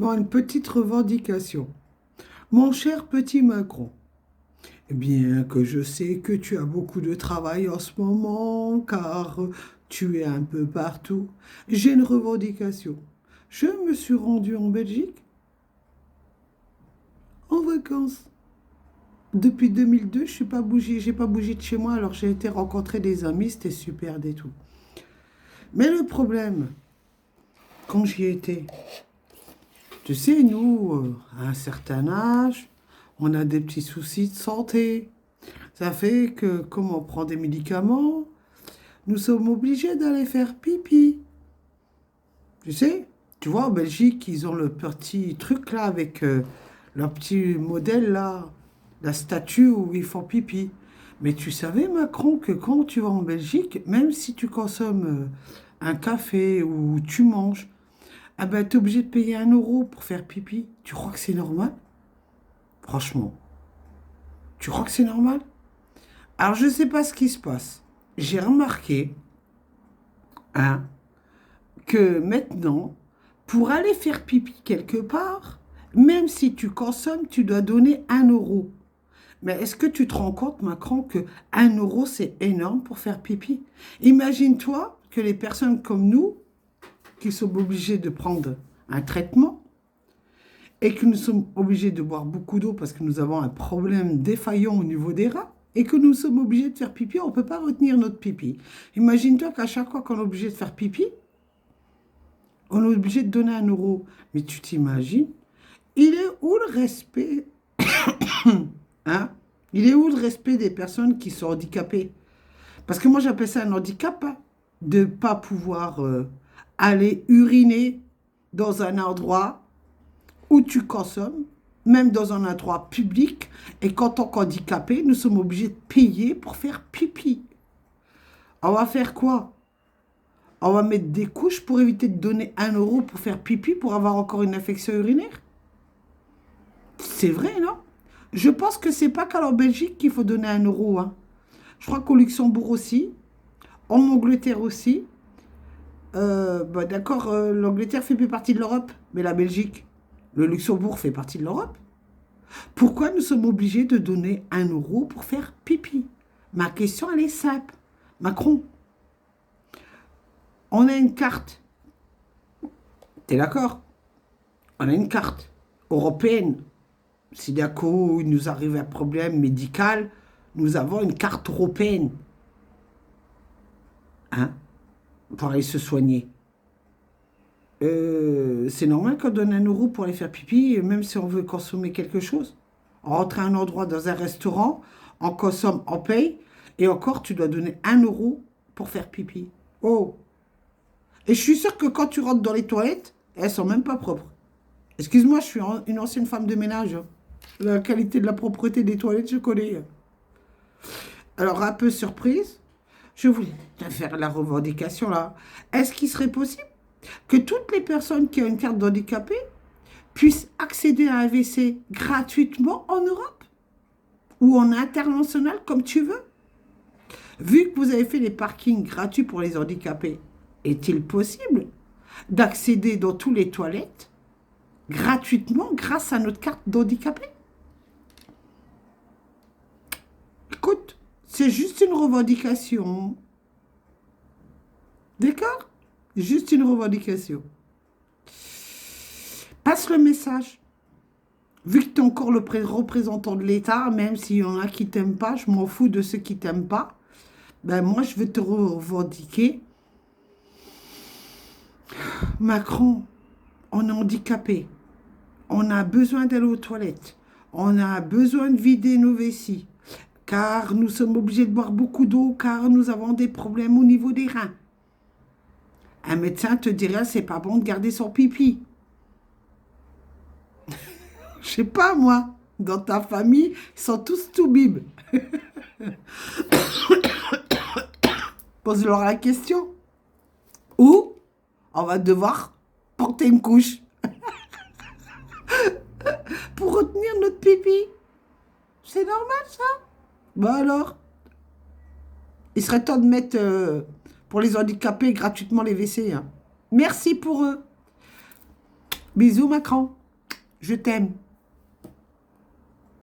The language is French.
Bon, une petite revendication. Mon cher petit Macron, eh bien que je sais que tu as beaucoup de travail en ce moment, car tu es un peu partout, j'ai une revendication. Je me suis rendu en Belgique en vacances. Depuis 2002, je suis pas bougé, j'ai pas bougé de chez moi, alors j'ai été rencontrer des amis, c'était super et tout. Mais le problème, quand j'y étais, tu sais, nous, à un certain âge, on a des petits soucis de santé. Ça fait que, comme on prend des médicaments, nous sommes obligés d'aller faire pipi. Tu sais, tu vois, en Belgique, ils ont le petit truc là avec leur petit modèle là, la statue où ils font pipi. Mais tu savais, Macron, que quand tu vas en Belgique, même si tu consommes un café ou tu manges, ah ben, tu es obligé de payer 1 euro pour faire pipi. Tu crois que c'est normal? Franchement, tu crois que c'est normal? Alors, je ne sais pas ce qui se passe. J'ai remarqué, hein, que maintenant, pour aller faire pipi quelque part, même si tu consommes, tu dois donner 1 euro. Mais est-ce que tu te rends compte, Macron, que 1 euro, c'est énorme pour faire pipi? Imagine-toi que les personnes comme nous, qui sommes obligées de prendre un traitement et que nous sommes obligés de boire beaucoup d'eau parce que nous avons un problème défaillant au niveau des reins et que nous sommes obligés de faire pipi, on ne peut pas retenir notre pipi. Imagine-toi qu'à chaque fois qu'on est obligé de faire pipi, on est obligé de donner 1 euro. Mais tu t'imagines? Il est où le respect, hein? Il est où le respect des personnes qui sont handicapées? Parce que moi, j'appelle ça un handicap, hein, de ne pas pouvoir aller uriner dans un endroit où tu consommes, même dans un endroit public. Et qu'en tant qu'handicapé, nous sommes obligés de payer pour faire pipi. On va faire quoi? On va mettre des couches pour éviter de donner 1 euro pour faire pipi pour avoir encore une infection urinaire? C'est vrai, non? Je pense que c'est pas qu'en Belgique qu'il faut donner 1 euro, hein. Je crois qu'au Luxembourg aussi, en Angleterre aussi. Bah, d'accord, l'Angleterre fait plus partie de l'Europe, mais la Belgique, le Luxembourg fait partie de l'Europe. Pourquoi nous sommes obligés de donner 1 euro pour faire pipi? Ma question, elle est simple. Macron, on a une carte. T'es d'accord? On a une carte européenne. Si d'un coup il nous arrive un problème médical, nous avons une carte européenne, hein, pour aller se soigner. C'est normal qu'on donne 1 euro pour aller faire pipi, même si on veut consommer quelque chose. On rentre à un endroit dans un restaurant, on consomme, on paye, et encore tu dois donner 1 euro pour faire pipi. Oh! Et je suis sûre que quand tu rentres dans les toilettes, elles sont même pas propres. Excuse-moi, je suis une ancienne femme de ménage, hein. La qualité de la propreté des toilettes, je connais. Alors, un peu surprise, je voulais te faire la revendication là. Est-ce qu'il serait possible que toutes les personnes qui ont une carte d'handicapé puissent accéder à un WC gratuitement en Europe ou en international comme tu veux? Vu que vous avez fait les parkings gratuits pour les handicapés, est-il possible d'accéder dans toutes les toilettes gratuitement grâce à notre carte d'handicapé? Écoute, c'est juste une revendication. D'accord? Juste une revendication. Passe le message. Vu que tu es encore le représentant de l'État, même s'il y en a qui t'aiment pas, je m'en fous de ceux qui t'aiment pas, ben moi je vais te revendiquer. Macron, on est handicapé. On a besoin d'aller aux toilettes. On a besoin de vider nos vessies. Car nous sommes obligés de boire beaucoup d'eau, car nous avons des problèmes au niveau des reins. Un médecin te dirait, c'est pas bon de garder son pipi. Je sais pas, moi. Dans ta famille, ils sont tous tout bibes. Pose-leur la question. Ou on va devoir porter une couche pour retenir notre pipi. C'est normal, ça? Bah alors, il serait temps de mettre pour les handicapés gratuitement les WC, hein. Merci pour eux. Bisous Macron, je t'aime.